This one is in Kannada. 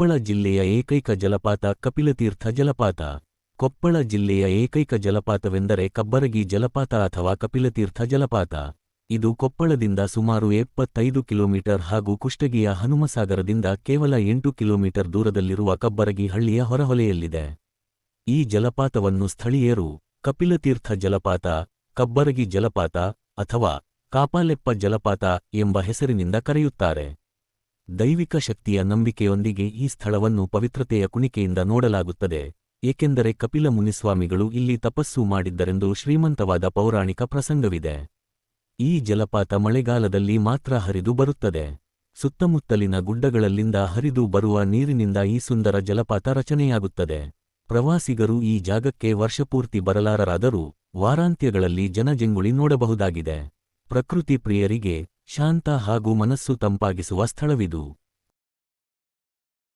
ಕೊಪ್ಪಳ ಜಿಲ್ಲೆಯ ಏಕೈಕ ಜಲಪಾತ ಕಪಿಲತೀರ್ಥ ಜಲಪಾತ. ಕೊಪ್ಪಳ ಜಿಲ್ಲೆಯ ಏಕೈಕ ಜಲಪಾತವೆಂದರೆ ಕಬ್ಬರಗಿ ಜಲಪಾತ ಅಥವಾ ಕಪಿಲತೀರ್ಥ ಜಲಪಾತ. ಇದು ಕೊಪ್ಪಳದಿಂದ ಸುಮಾರು 75 ಕಿಲೋಮೀಟರ್ ಹಾಗೂ ಕುಷ್ಟಗಿಯ ಹನುಮಸಾಗರದಿಂದ ಕೇವಲ 8 ಕಿಲೋಮೀಟರ್ ದೂರದಲ್ಲಿರುವ ಕಬ್ಬರಗಿ ಹಳ್ಳಿಯ ಹೊರಹೊಲೆಯಲ್ಲಿದೆ. ಈ ಜಲಪಾತವನ್ನು ಸ್ಥಳೀಯರು ಕಪಿಲತೀರ್ಥ ಜಲಪಾತ, ಕಬ್ಬರಗಿ ಜಲಪಾತ ಅಥವಾ ಕಾಪಾಲೆಪ್ಪ ಜಲಪಾತ ಎಂಬ ಹೆಸರಿನಿಂದ ಕರೆಯುತ್ತಾರೆ. ದೈವಿಕ ಶಕ್ತಿಯ ನಂಬಿಕೆಯೊಂದಿಗೆ ಈ ಸ್ಥಳವನ್ನು ಪವಿತ್ರತೆಯ ಕುಣಿಕೆಯಿಂದ ನೋಡಲಾಗುತ್ತದೆ, ಏಕೆಂದರೆ ಕಪಿಲ ಮುನಿಸ್ವಾಮಿಗಳು ಇಲ್ಲಿ ತಪಸ್ಸು ಮಾಡಿದ್ದರೆಂದು ಶ್ರೀಮಂತವಾದ ಪೌರಾಣಿಕ ಪ್ರಸಂಗವಿದೆ. ಈ ಜಲಪಾತ ಮಳೆಗಾಲದಲ್ಲಿ ಮಾತ್ರ ಹರಿದು ಬರುತ್ತದೆ. ಸುತ್ತಮುತ್ತಲಿನ ಗುಡ್ಡಗಳಲ್ಲಿಂದ ಹರಿದು ಬರುವ ನೀರಿನಿಂದ ಈ ಸುಂದರ ಜಲಪಾತ ರಚನೆಯಾಗುತ್ತದೆ. ಪ್ರವಾಸಿಗರು ಈ ಜಾಗಕ್ಕೆ ವರ್ಷಪೂರ್ತಿ ಬರಲಾರರಾದರೂ ವಾರಾಂತ್ಯಗಳಲ್ಲಿ ಜನಜಂಗುಳಿ ನೋಡಬಹುದಾಗಿದೆ. ಪ್ರಕೃತಿ ಪ್ರಿಯರಿಗೆ ಶಾಂತ ಹಾಗೂ ಮನಸ್ಸು ತಂಪಾಗಿಸುವ ಸ್ಥಳವಿದು.